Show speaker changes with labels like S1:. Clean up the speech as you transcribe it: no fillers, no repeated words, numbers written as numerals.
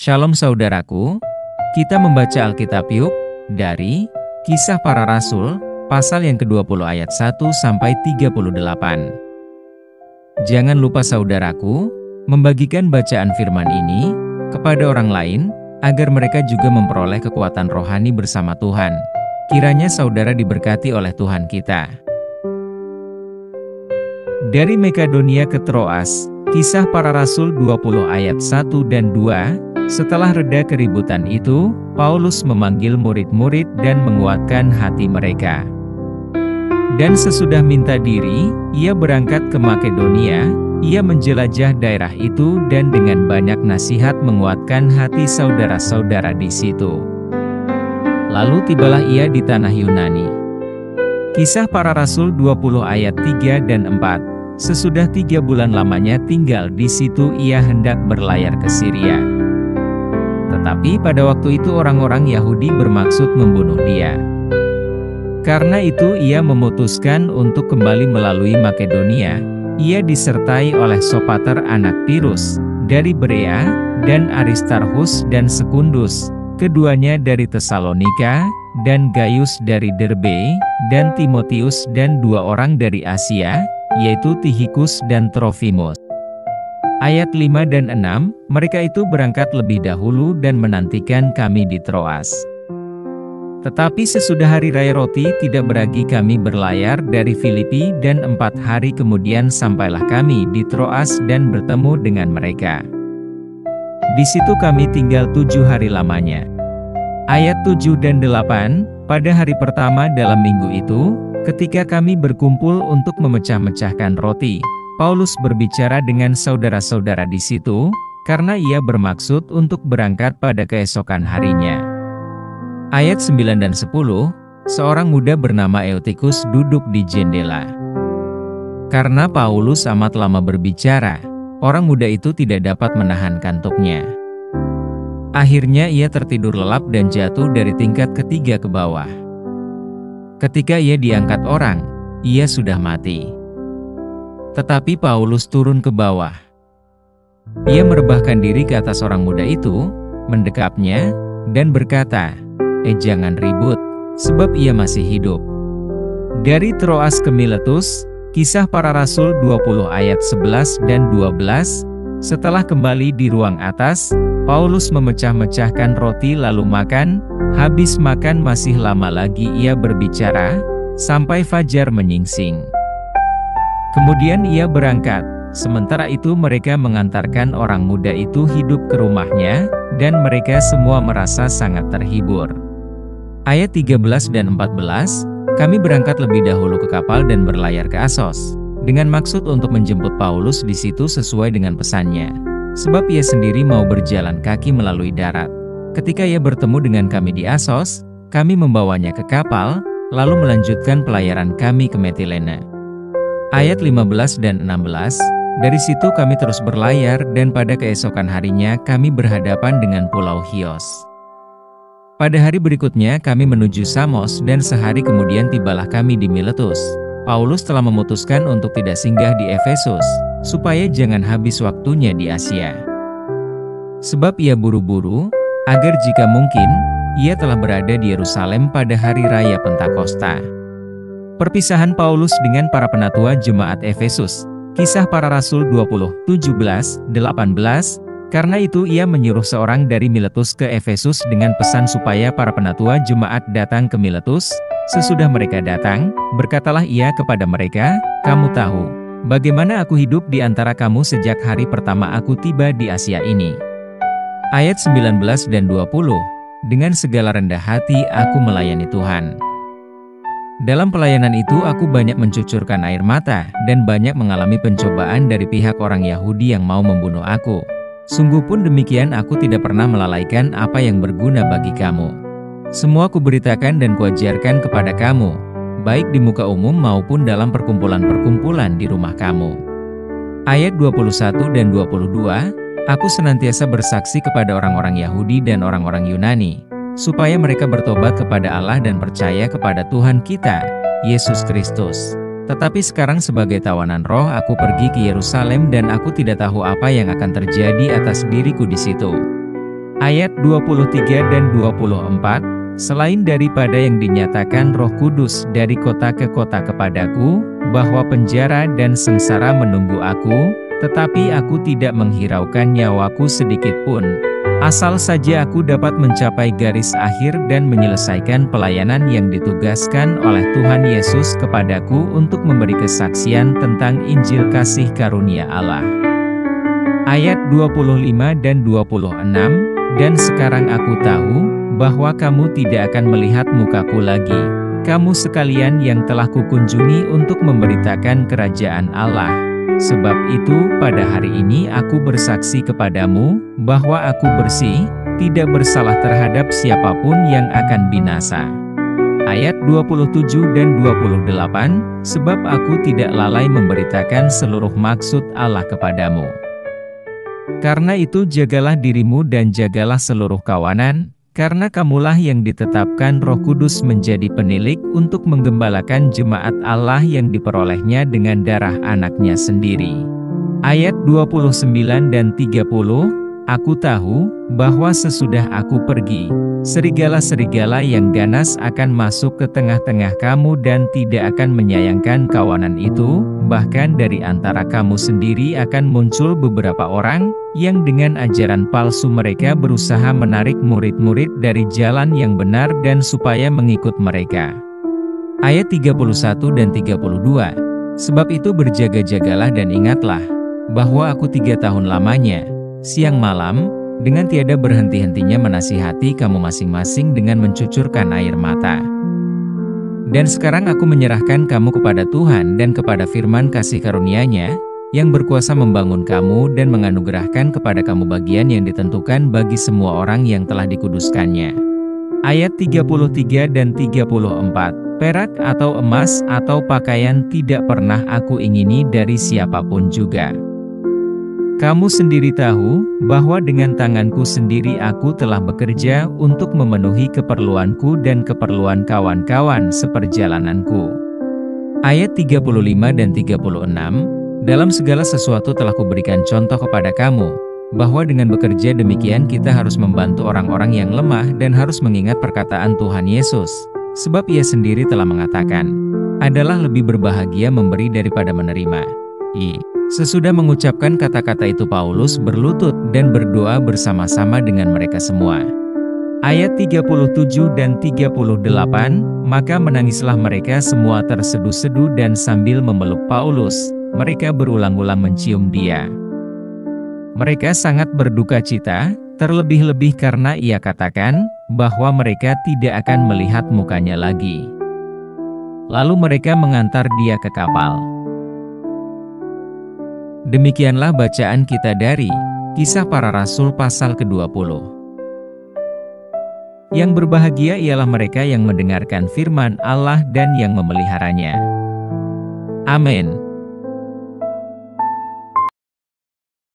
S1: Shalom saudaraku, kita membaca Alkitab yuk, dari Kisah Para Rasul, pasal yang ke-20 ayat 1-38. Jangan lupa saudaraku, membagikan bacaan firman ini kepada orang lain, agar mereka juga memperoleh kekuatan rohani bersama Tuhan. Kiranya saudara diberkati oleh Tuhan kita. Dari Makedonia ke Troas, Kisah Para Rasul 20 ayat 1 dan 2. Setelah reda keributan itu, Paulus memanggil murid-murid dan menguatkan hati mereka. Dan sesudah minta diri, ia berangkat ke Makedonia. Ia menjelajah daerah itu dan dengan banyak nasihat menguatkan hati saudara-saudara di situ. Lalu tibalah ia di tanah Yunani. Kisah Para Rasul 20 ayat 3 dan 4. Sesudah 3 bulan lamanya tinggal di situ, ia hendak berlayar ke Syria. Tetapi pada waktu itu orang-orang Yahudi bermaksud membunuh dia. Karena itu ia memutuskan untuk kembali melalui Makedonia. Ia disertai oleh Sopater anak Pirus dari Berea, dan Aristarchus dan Sekundus, keduanya dari Tesalonika, dan Gaius dari Derbe, dan Timotius dan 2 orang dari Asia, yaitu Tychicus dan Trofimus. Ayat 5 dan 6, mereka itu berangkat lebih dahulu dan menantikan kami di Troas. Tetapi sesudah hari raya roti tidak beragi kami berlayar dari Filipi, dan 4 hari kemudian sampailah kami di Troas dan bertemu dengan mereka. Di situ kami tinggal 7 hari lamanya. Ayat 7 dan 8, pada hari pertama dalam minggu itu, ketika kami berkumpul untuk memecah-mecahkan roti, Paulus berbicara dengan saudara-saudara di situ, karena ia bermaksud untuk berangkat pada keesokan harinya. Ayat 9 dan 10, seorang muda bernama Eutikus duduk di jendela. Karena Paulus amat lama berbicara, orang muda itu tidak dapat menahan kantuknya. Akhirnya ia tertidur lelap dan jatuh dari tingkat ketiga ke bawah. Ketika ia diangkat orang, ia sudah mati. Tetapi Paulus turun ke bawah. Ia merebahkan diri ke atas orang muda itu, mendekapnya, dan berkata, jangan ribut, sebab ia masih hidup. Dari Troas ke Miletus, Kisah Para Rasul 20 ayat 11 dan 12, setelah kembali di ruang atas, Paulus memecah-mecahkan roti lalu makan. Habis makan masih lama lagi ia berbicara, sampai fajar menyingsing. Kemudian ia berangkat, sementara itu mereka mengantarkan orang muda itu hidup ke rumahnya, dan mereka semua merasa sangat terhibur. Ayat 13 dan 14, kami berangkat lebih dahulu ke kapal dan berlayar ke Asos, dengan maksud untuk menjemput Paulus di situ sesuai dengan pesannya, sebab ia sendiri mau berjalan kaki melalui darat. Ketika ia bertemu dengan kami di Asos, kami membawanya ke kapal, lalu melanjutkan pelayaran kami ke Metilene. Ayat 15 dan 16, dari situ kami terus berlayar dan pada keesokan harinya kami berhadapan dengan Pulau Chios. Pada hari berikutnya kami menuju Samos dan sehari kemudian tibalah kami di Miletus. Paulus telah memutuskan untuk tidak singgah di Efesus, supaya jangan habis waktunya di Asia. Sebab ia buru-buru, agar jika mungkin, ia telah berada di Yerusalem pada hari raya Pentakosta. Perpisahan Paulus dengan para penatua jemaat Efesus. Kisah Para Rasul 20, 17, 18. Karena itu ia menyuruh seorang dari Miletus ke Efesus dengan pesan supaya para penatua jemaat datang ke Miletus. Sesudah mereka datang, berkatalah ia kepada mereka, "Kamu tahu bagaimana aku hidup di antara kamu sejak hari pertama aku tiba di Asia ini." Ayat 19 dan 20. Dengan segala rendah hati aku melayani Tuhan. Dalam pelayanan itu aku banyak mencucurkan air mata, dan banyak mengalami pencobaan dari pihak orang Yahudi yang mau membunuh aku. Sungguh pun demikian aku tidak pernah melalaikan apa yang berguna bagi kamu. Semua kuberitakan dan kuajarkan kepada kamu, baik di muka umum maupun dalam perkumpulan-perkumpulan di rumah kamu. Ayat 21 dan 22, aku senantiasa bersaksi kepada orang-orang Yahudi dan orang-orang Yunani, supaya mereka bertobat kepada Allah dan percaya kepada Tuhan kita, Yesus Kristus. Tetapi sekarang sebagai tawanan roh aku pergi ke Yerusalem dan aku tidak tahu apa yang akan terjadi atas diriku di situ. Ayat 23 dan 24, selain daripada yang dinyatakan Roh Kudus dari kota ke kota kepadaku, bahwa penjara dan sengsara menunggu aku, tetapi aku tidak menghiraukan nyawaku sedikit pun. Asal saja aku dapat mencapai garis akhir dan menyelesaikan pelayanan yang ditugaskan oleh Tuhan Yesus kepadaku untuk memberi kesaksian tentang Injil kasih karunia Allah. Ayat 25 dan 26, dan sekarang aku tahu, bahwa kamu tidak akan melihat mukaku lagi, kamu sekalian yang telah kukunjungi untuk memberitakan kerajaan Allah. Sebab itu, pada hari ini aku bersaksi kepadamu, bahwa aku bersih, tidak bersalah terhadap siapapun yang akan binasa. Ayat 27 dan 28, sebab aku tidak lalai memberitakan seluruh maksud Allah kepadamu. Karena itu jagalah dirimu dan jagalah seluruh kawanan, karena kamulah yang ditetapkan Roh Kudus menjadi penilik untuk menggembalakan jemaat Allah yang diperolehnya dengan darah anaknya sendiri. Ayat 29 dan 30, aku tahu, bahwa sesudah aku pergi, serigala-serigala yang ganas akan masuk ke tengah-tengah kamu dan tidak akan menyayangkan kawanan itu, bahkan dari antara kamu sendiri akan muncul beberapa orang, yang dengan ajaran palsu mereka berusaha menarik murid-murid dari jalan yang benar dan supaya mengikut mereka. Ayat 31 dan 32, sebab itu berjaga-jagalah dan ingatlah, bahwa aku 3 tahun lamanya, siang malam, dengan tiada berhenti-hentinya menasihati kamu masing-masing dengan mencucurkan air mata. Dan sekarang aku menyerahkan kamu kepada Tuhan dan kepada firman kasih karunia-Nya, yang berkuasa membangun kamu dan menganugerahkan kepada kamu bagian yang ditentukan bagi semua orang yang telah dikuduskannya. Ayat 33 dan 34, perak atau emas atau pakaian tidak pernah aku ingini dari siapapun juga. Kamu sendiri tahu, bahwa dengan tanganku sendiri aku telah bekerja untuk memenuhi keperluanku dan keperluan kawan-kawan seperjalananku. Ayat 35 dan 36, dalam segala sesuatu telah kuberikan contoh kepada kamu, bahwa dengan bekerja demikian kita harus membantu orang-orang yang lemah dan harus mengingat perkataan Tuhan Yesus. Sebab Ia sendiri telah mengatakan, adalah lebih berbahagia memberi daripada menerima. Sesudah mengucapkan kata-kata itu Paulus berlutut dan berdoa bersama-sama dengan mereka semua. Ayat 37 dan 38, maka menangislah mereka semua terseduh-seduh dan sambil memeluk Paulus, mereka berulang-ulang mencium dia. Mereka sangat berduka cita, terlebih-lebih karena ia katakan, bahwa mereka tidak akan melihat mukanya lagi. Lalu mereka mengantar dia ke kapal. Demikianlah bacaan kita dari Kisah Para Rasul pasal ke-20. Yang berbahagia ialah mereka yang mendengarkan firman Allah dan yang memeliharanya. Amin.